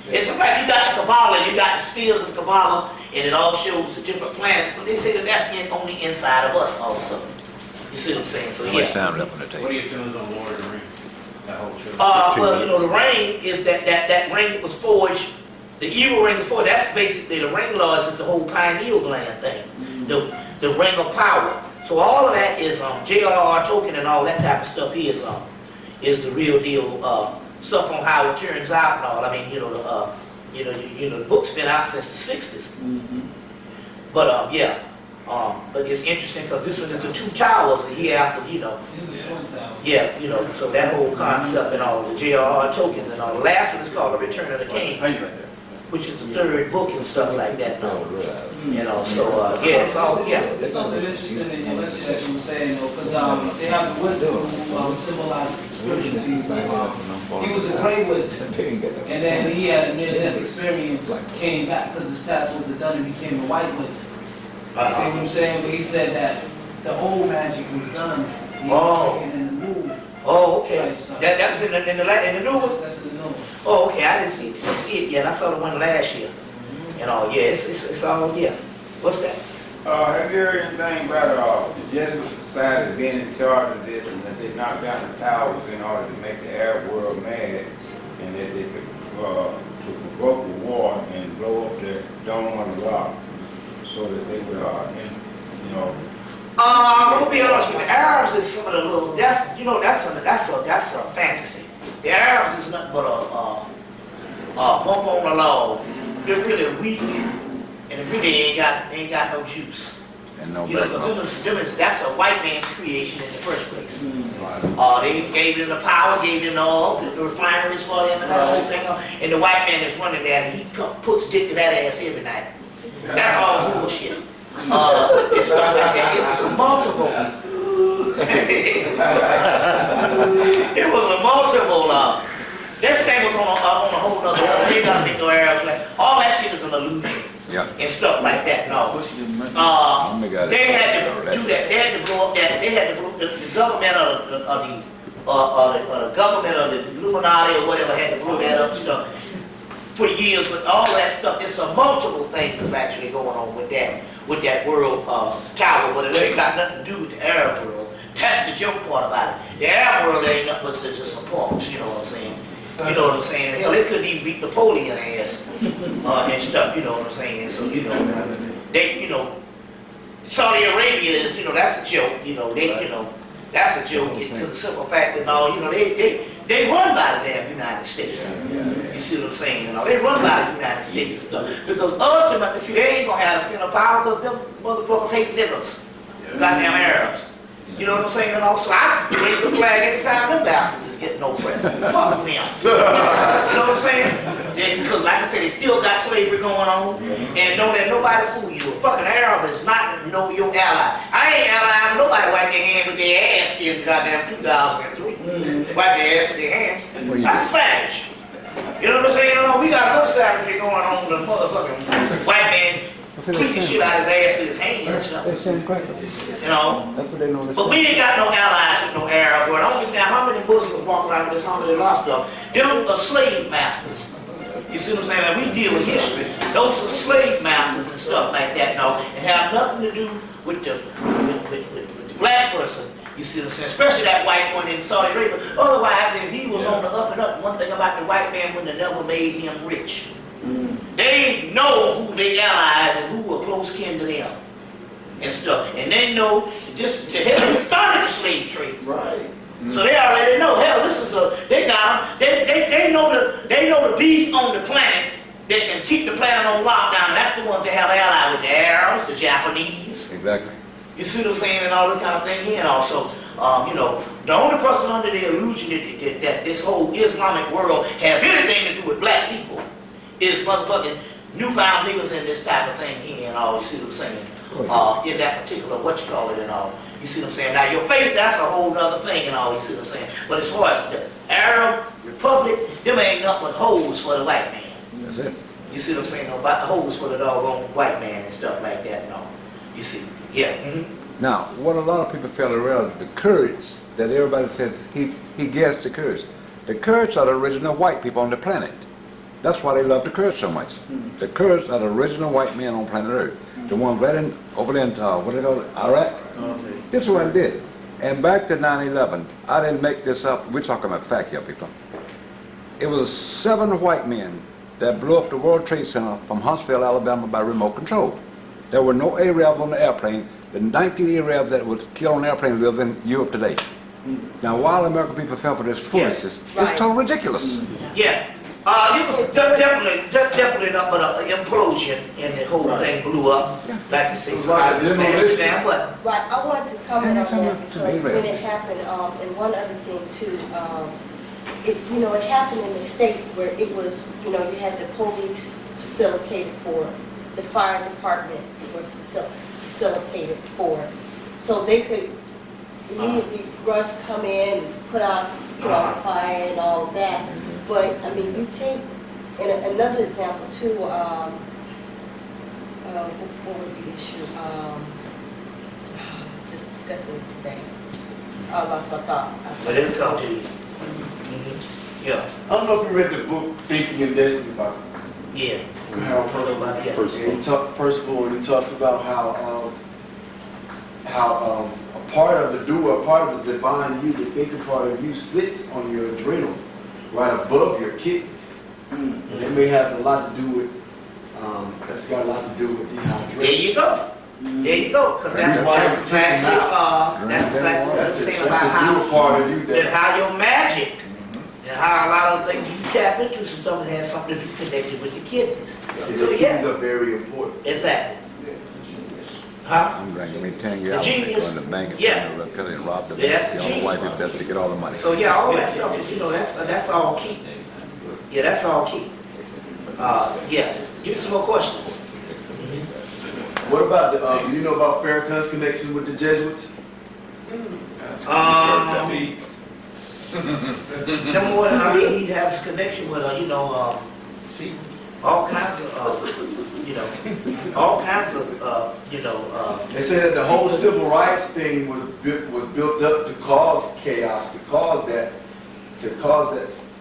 It's just like you got the Kabbalah, you got the spheres of the Kabbalah, and it all shows the different planets, but they say that that's on the inside of us also. You see what I'm saying? So yeah. What are your feelings on Lord of the Rings? That whole trilogy? Well, you know, the ring is that ring that was forged. The evil ring is forged. That's basically the ring lords is the whole pineal gland thing. The ring of power. So all of that is J.R.R. Tolkien and all that type of stuff is the real deal stuff on how it turns out and all. I mean, the book's been out since the 60s. But but it's interesting because this one is the two towers the year after, so that whole concept and all, the J.R.R. Tolkien and all. The last one is called The Return of the King, which is the third book and stuff like that. It's all, There's something interesting in your lecture that you were saying, because they have the wisdom who symbolizes the spiritual piece. He was a great wizard, and then he had a near-death experience, came back because his task was done and became a white wizard. You see what I'm saying? But he said that the old magic was done. He was taken in the new. Oh, okay. That was in the new one? That's in the new one. Oh, okay. I didn't see it yet. I saw the one last year. It's all, What's that? Have you heard anything about the Jesuit Society being in charge of this and that they knocked down the towers in order to make the Arab world mad and that they could to provoke a war and blow up the Dome of the Rock so that they would, you know. I'm gonna be honest with you. The Arabs is some of the little. That's a fantasy. The Arabs is nothing but a bump on the log. They're really weak, and they really ain't got no juice. And no You know, that's a white man's creation in the first place. They gave them the power, gave them the refineries for them and that whole thing. And the white man is running that, and he puts dick to that ass every night. That's all bullshit. And stuff like that. It was a multiple. It was a multiple. This thing was on a whole other level. They gotta make no Arabs like all that shit is an illusion. Yeah. And stuff like that. No. They had to do that. They had to blow up that. They had to blow the government of the government of the Illuminati or whatever had to blow that up and stuff for years. But all that stuff, there's some multiple things that's actually going on with that world tower, but it ain't got nothing to do with the Arab world. That's the joke part about it. The Arab world ain't nothing but just some punks. You know what I'm saying? You know what I'm saying? Hell, they couldn't even beat Napoleon ass and stuff. You know what I'm saying? So they, Saudi Arabia is, that's a joke. That's a joke because the simple fact that they run by the damn United States. You see what I'm saying? They run by the United States and stuff because ultimately, see, they ain't gonna have a center of power because them motherfuckers hate niggas, goddamn Arabs. You know what I'm saying? So I raise the flag every time them bastards is getting no press. Fuck them. You know what I'm saying? Because like I said, they still got slavery going on, and don't let nobody fool you. A fucking Arab is not your ally. I ain't allying with nobody wipe their hand with their ass in goddamn 2003. Wipe their ass with their hands. That's a savage. You know what I'm saying? We got no savagery going on with the motherfucking white man cleaning shit out of his ass with his hands. But we ain't got no allies with no Arab world. I don't understand how many Muslims walk around with this Alhamdulillah stuff. Them are slave masters. You see what I'm saying? Like, we deal with history. Those are slave masters and stuff like that now, and have nothing to do with the black person. You see what I'm saying? Especially that white one in Saudi Arabia. Otherwise, if he was on the up and up, one thing about the white man would have never made him rich. They know who they allies and who are close kin to them and stuff. And they know just the hell started the slave trade. Right. So they already know, hell, this is they got them. They know the beast on the planet that can keep the planet on lockdown. And that's the ones that have allies with the Arabs, the Japanese. Exactly. You see what I'm saying, and all this kind of thing here. And also, the only person under the illusion that this whole Islamic world has anything to do with black people is motherfucking newfound niggas in this type of thing here and all. You see what I'm saying? In that particular and all. You see what I'm saying? Now your faith, that's a whole other thing and all. You see what I'm saying? But as far as the Arab Republic, them ain't nothing but hoes for the white man. That's it. You see what I'm saying? About hoes for the doggone white man and stuff like that and all. You see? Yeah. Mm-hmm. Now, what a lot of people fail to realize, the Kurds that everybody says he guessed the Kurds. The Kurds are the original white people on the planet. That's why they love the Kurds so much. The Kurds are the original white men on planet Earth. The ones right over there in what they call it, Iraq. This is what I did. And back to 9/11, I didn't make this up. We're talking about fact here, people. It was 7 white men that blew up the World Trade Center from Huntsville, Alabama by remote control. There were no Arabs on the airplane. The 19 Arabs that was killed on the airplane live in Europe today. Now, while American people fell for this foolishness, it's totally ridiculous. Yeah. It was definitely not but an implosion, and the whole thing blew up. Like you say, so I understand, but right, I wanted to comment on that because when it happened, and one other thing too, it happened in the state where it was, you had the police facilitated for, the fire department was facilitated for, so they could immediately rush, come in, and put out, fire and all of that. But, I mean, you take, and another example too, what was the issue? I was just discussing it today. I lost my thought. But it'll come to you. Yeah. I don't know if you read the book Thinking in Destiny by Yeah. Harold Percival. Yeah, Percival, and he talks about how a part of the doer, a part of the divine you, the thinking part of you, sits on your adrenal, right above your kidneys. And it may have a lot to do with, that's got a lot to do with dehydration. There you go. There you go. Because that's exactly what I'm saying about part of you and how your magic and how a lot of things you tap into some stuff has something to do connected with the kidneys. Yeah, So the yeah. kidneys are very important. Exactly. Huh? I'm going to 10 years out. Genius. Go in the bank and Yeah. tell you, rob the Yeah, bank. that's The only genius. wife is to get all the money. So yeah, all that stuff is, you know, that's all key. Yeah, that's all key. Yeah. Give me some more questions. What about the, do you know about Farrakhan's connection with the Jesuits? Number one, I mean, he has a connection with, you know, see, all kinds of, you know, all kinds of, you know. They say that the whole civil rights thing was built up to cause chaos, to cause that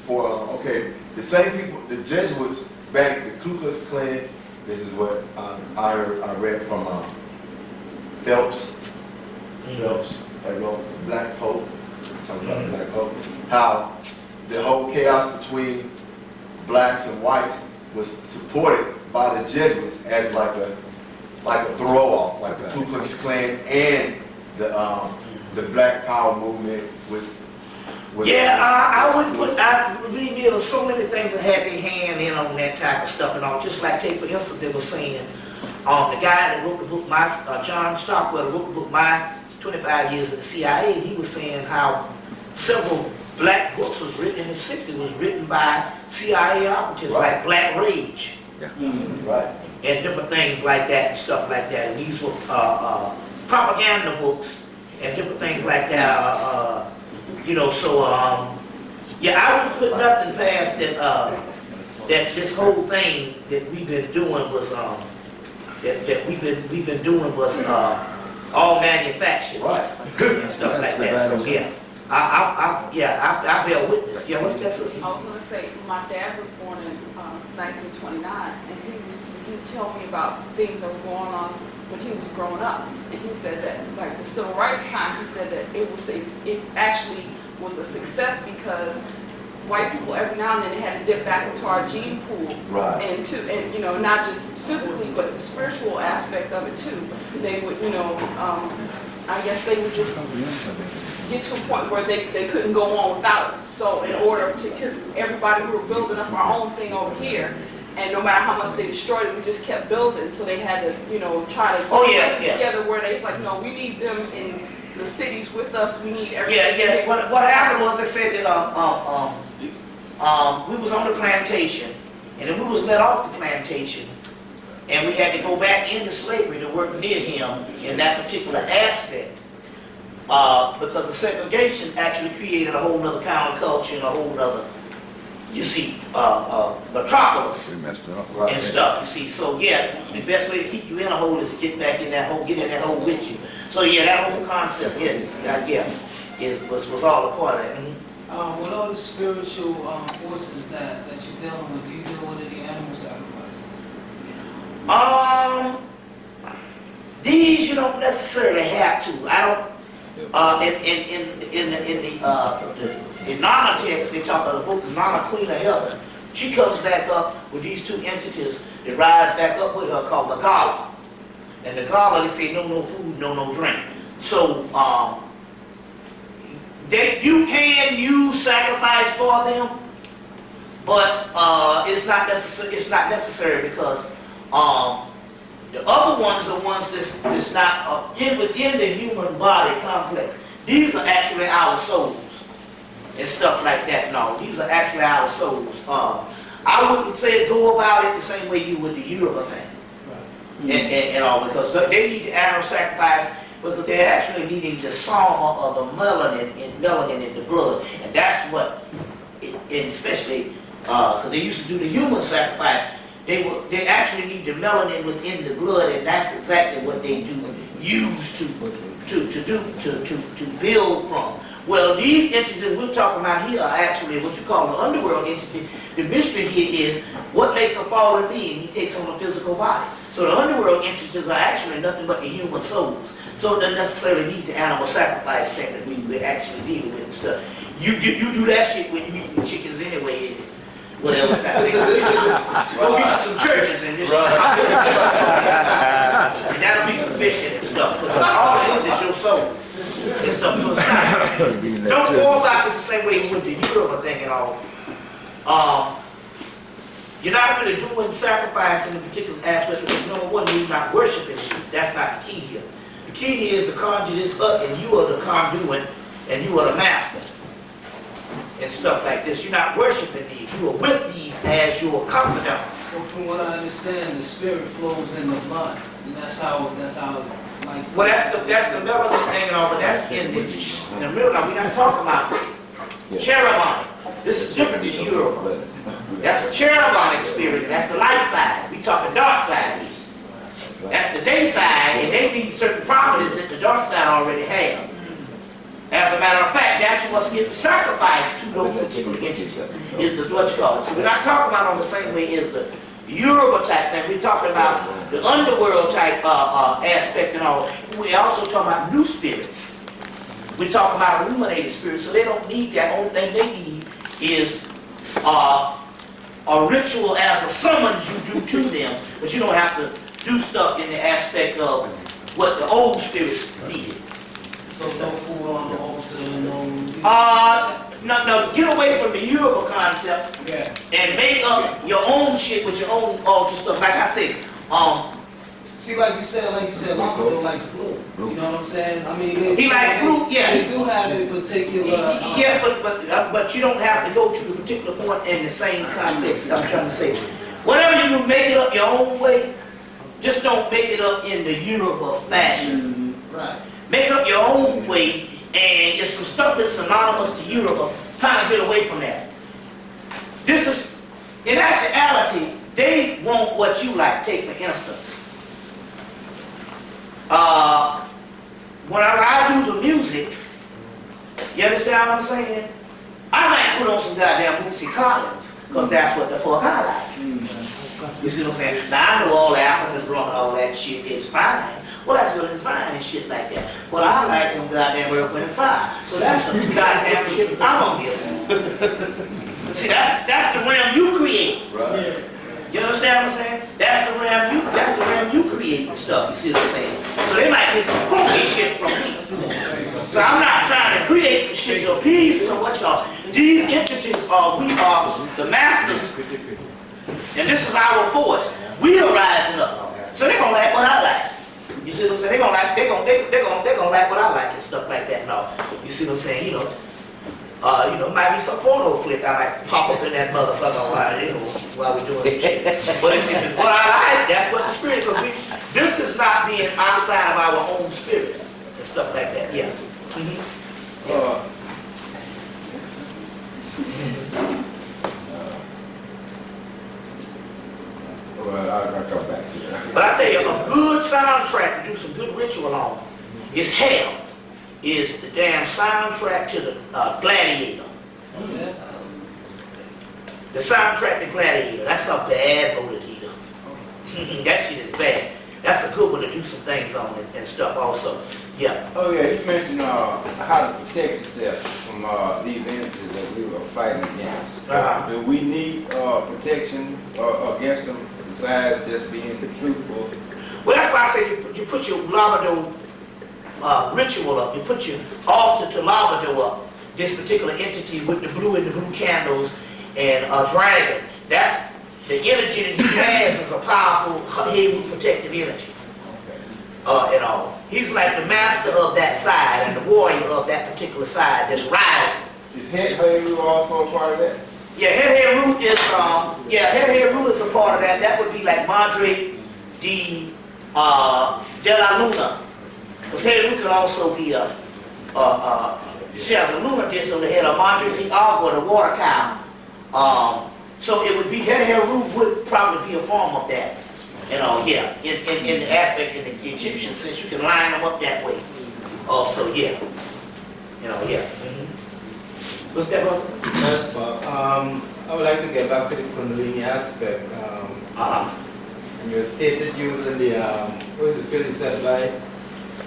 for, okay, the same people, the Jesuits back, the Ku Klux Klan, this is what I read from Phelps, that wrote Black Pope, talking about Black Pope, how the whole chaos between blacks and whites was supported by the Jesuits as like a throw-off, like the Ku Klux Klan and the Black Power movement with yeah, I wouldn't put, believe me, there were so many things that had their hand in on that type of stuff and all. Just like, take for instance, they were saying, the guy that wrote the book, John Stockwell, wrote the book, My 25 Years in the CIA, he was saying how several black books was written in the 60s, was written by CIA operatives, like Black Rage. Yeah. Right. And different things like that and stuff like that. And these were propaganda books and different things like that. You know, so yeah, I wouldn't put nothing past that. That this whole thing that we've been doing was that we've been doing was all manufactured, right, and stuff like that. So yeah, I bear witness. Yeah, what's that? Sister? I was going to say, my dad was born in 1929, and he told me about things that were going on when he was growing up. And he said that, like the civil rights time, he said that it actually was a success because white people every now and then they had to dip back into our gene pool, right, and you know, not just physically but the spiritual aspect of it too. They would, you know, I guess they would just get to a point where they couldn't go on without us. So in order to, because everybody, we were building up our own thing over here, and no matter how much they destroyed it, we just kept building. So they had to, you know, try to get together where they was like, no, we need them in the cities with us. We need everything. Yeah. What happened was they said that we was on the plantation, and then we was let off the plantation, and we had to go back into slavery to work near him in that particular aspect. Because the segregation actually created a whole other counterculture and a whole other, you see, metropolis and stuff, you see. So yeah, the best way to keep you in a hole is to get back in that hole, get in that hole with you. So yeah, that whole concept, was all a part of that. Mm-hmm. With all the spiritual forces that you're dealing with, do you deal with any animal sacrifices? These you don't necessarily have to. I don't. In Nana text, they talk about the book of Nana, Queen of Heaven. She comes back up with these two entities that rise back up with her called the Gala. And the Gala, they say no food, no drink. So you can use sacrifice for them, but it's not necessary because the other ones are ones that's not within the human body complex. These are actually our souls and stuff like that. No, these are actually our souls. I wouldn't say go about it the same way you would the Yoruba thing. And all, because they need the animal sacrifice because they're actually needing the soma of the melanin in the blood, and that's what, and especially because they used to do the human sacrifice, they actually need the melanin within the blood, and that's exactly what they use to build from. Well, these entities we're talking about here are actually what you call an underworld entity. The mystery here is what makes a fallen being. He takes on a physical body. So the underworld entities are actually nothing but the human souls. So it doesn't necessarily need the animal sacrifice thing that we're actually dealing with and stuff. You do that shit when you eat the chickens anyway, whatever. Go get you some churches and just and that'll be sufficient and stuff. So all it is your soul. It's the don't go about this the same way you would the Yoruba thing and all. You're not really doing sacrifice in a particular aspect because number one, you're not worshiping these. That's not the key here. The key here is to conjure this up and you are the conduit and you are the master. And stuff like this. You're not worshiping these. You are with these as your confidants. Well, from what I understand, the spirit flows in the blood. And that's how like... Well, that's the melanin thing and all, but that's in the middle. Now, we're not talking about cherubonic. This is different than Europe. That's a cherubonic spirit. That's the light side. We talking dark side. That's the day side, and they need certain properties that the dark side already have. As a matter of fact, that's what's getting sacrificed to those particular entities, is the blood call. So we're not talking about on the same way as the Yoruba type thing. We're talking about the underworld type aspect and all. We're also talking about new spirits. We're talking about illuminated spirits, so they don't need that. Only thing they need is a ritual as a summons you do to them, but you don't have to do stuff in the aspect of what the old spirits needed. So no food on the altar, No, get away from the Yoruba concept and make up your own shit with your own altar stuff. Like I said, see, like you said, Mama likes blue. You know what I'm saying? I mean, he likes blue, yeah. They do have a particular. Yes, but you don't have to go to the particular point in the same context. I'm trying to say, whatever you do, make it up your own way. Just don't make it up in the Yoruba fashion. Right. Make up your own way, and if some stuff that's synonymous to Yoruba, kind of get away from that. This is, in actuality, they want what you like. Take for instance, when I do the music, you understand what I'm saying? I might put on some goddamn Bootsy Collins, because that's what the fuck I like. You see what I'm saying? Now I know all the Africans wrong and all that shit is fine. Well, that's really fine and shit like that. But I like them goddamn Earth, Wind, and Fire. So that's the goddamn shit I'm gonna give them. See, that's the realm you create. Right. You understand what I'm saying? That's the realm you create and stuff. You see what I'm saying? So they might get some funky shit from me. So I'm not trying to create some shit to appease so what y'all. These entities we are the masters. And this is our force. We are rising up. So they're gonna like what I like. You see what I'm saying? They're gonna like what I like and stuff like that and all. You see what I'm saying? Might be some porno flick I might pop up in that motherfucker while we're doing this shit. But if it's what I like, that's what the spirit, because this is not being outside of our own spirit and stuff like that. Yeah. Well, I'll come back to that. But I tell you, a good soundtrack to do some good ritual on is Hell. Is the damn soundtrack to the Gladiator. The soundtrack to Gladiator. That's a bad motorheater. That shit is bad. That's a good one to do some things on and stuff also. Yeah. Oh yeah, you mentioned how to protect yourself from these entities that we were fighting against. Do we need protection against them besides just being the truth? Well, that's why I say you put your Labrador ritual up. You put your altar to Labrador up. This particular entity with the blue and the blue candles and a dragon. That's the energy that he has is a powerful, heavy protective energy. And all. He's like the master of that side and the warrior of that particular side that's rising. Is head root also a part of that? Yeah, head root is head root is a part of that. That would be like Madre de la Luna. Because head root could also be she has a lunar disc on the head of Madre de Agua, the water cow. So it would be head root would probably be a form of that. In the aspect in the Egyptian sense, you can line them up that way. Also, yeah. What's that, brother? Yes, Bob. I would like to get back to the Kundalini aspect. And you stated using the, what is it, pill you said, like?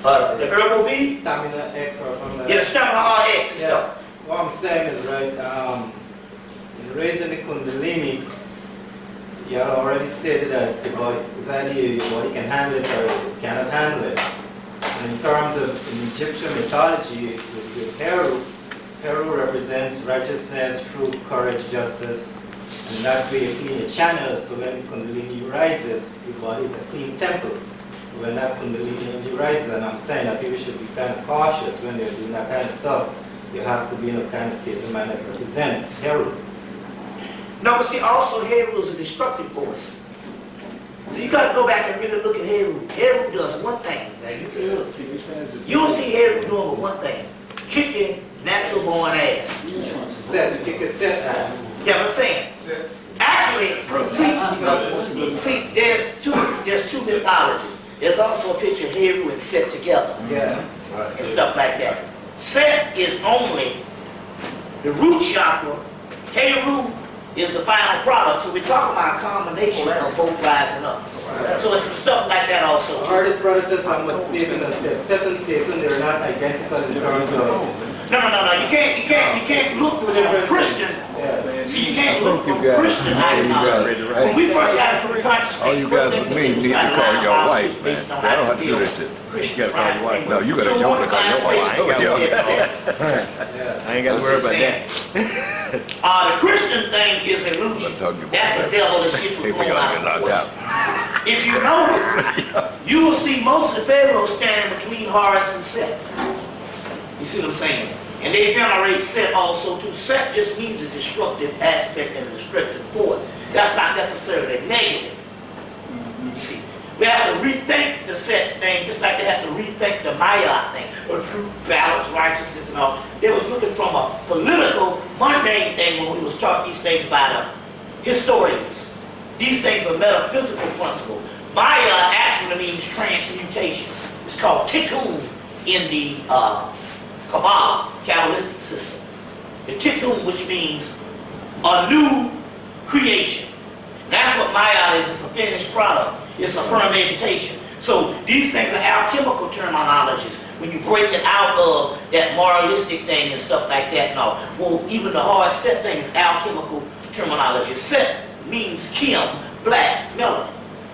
The Herbal V? Stamina X or something like Yeah, the that. Stamina RX and Yeah. stuff. What I'm saying is, right, in raising the Kundalini, you had already stated that your body, it's either your body can handle it or it cannot handle it. And in terms of in Egyptian mythology, with Heru represents righteousness, truth, courage, justice, and that way you clean your channels, so when the Kundalini rises, your body is a clean temple. When that Kundalini energy rises, and I'm saying that people should be kind of cautious when they're doing that kind of stuff, you have to be in a kind of state of mind that represents Heru. No, but see, also Heru is a destructive force. So you got to go back and really look at Heru. Heru does one thing. Now you can look. You don't see Heru doing but one thing: kicking natural born ass. Set, kick a set ass. Yeah, but I'm saying. Actually, see, there's two mythologies. There's also a picture of Heru and Set together. Yeah. And stuff like that. Set is only the root chakra. Heru is the final product. So we're talking about a combination of both rising up. So it's some stuff like that also. The hardest brother says something about Satan and Set. Set and Satan, they're not identical in terms of... No. You can't look from a Christian. So you can't look from Christian ideology. When we first got into the conscious All you guys with me need to call your wife, man. I don't have to do this shit. Christian, You gotta call your wife. No, you gotta call your wife. I ain't gotta worry about that. The Christian thing is illusion. That's the devil that shit was going on. If you notice, you will see most of the pharaohs standing between Horus and Set. You see what I'm saying? And they venerate Set also too. Set just means a destructive aspect and a destructive force. That's not necessarily negative. You see, we have to rethink the Set thing, just like they have to rethink the Maya thing, or truth, balance, righteousness, and all. They was looking from a political, mundane thing when we was taught these things by the historians. These things are metaphysical principles. Maya actually means transmutation. It's called tikkun in the Kabbalah, Kabbalistic system. The tikkun, which means a new creation. That's what Maya is. It's a finished product. It's a fermentation. So these things are alchemical terminologies. When you break it out of that moralistic thing and stuff like that, no. Well, even the hard Set thing is alchemical terminology. Set means Kim, black, melanin.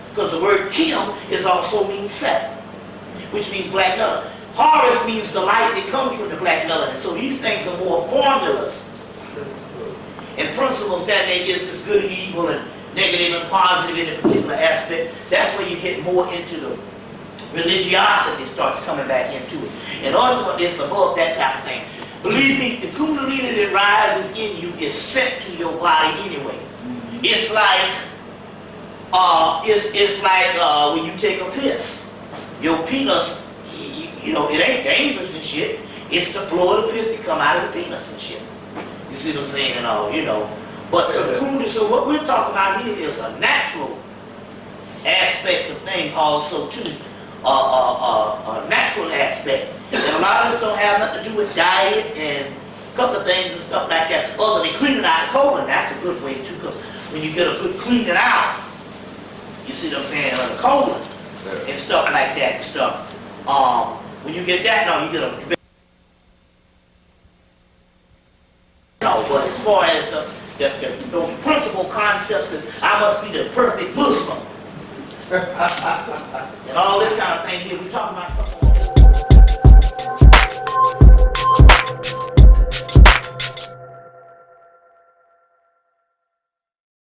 Because the word Kim is also means Set, which means black melanin. Horus means the light that comes from the black melanin. So these things are more formulas and principles that they give this good and evil and negative and positive in a particular aspect. That's where you get more into the religiosity starts coming back into it. And ultimately it's above that type of thing. Believe me, the Kundalini that rises in you is sent to your body anyway. It's like when you take a piss. Your penis, you know, it ain't dangerous and shit. It's the flow of the piss that come out of the penis and shit. You see what I'm saying and all, you know. But so what we're talking about here is a natural aspect of thing also too. A natural aspect. And a lot of this don't have nothing to do with diet and a couple of things and stuff like that. Other than cleaning out the colon, that's a good way too, because when you get a good cleaning out, you see what I'm saying, of the colon and stuff like that and stuff. When you get that, no, you get a no, but as far as those principal concepts that I must be the perfect Muslim and all this kind of thing here, we're talking about something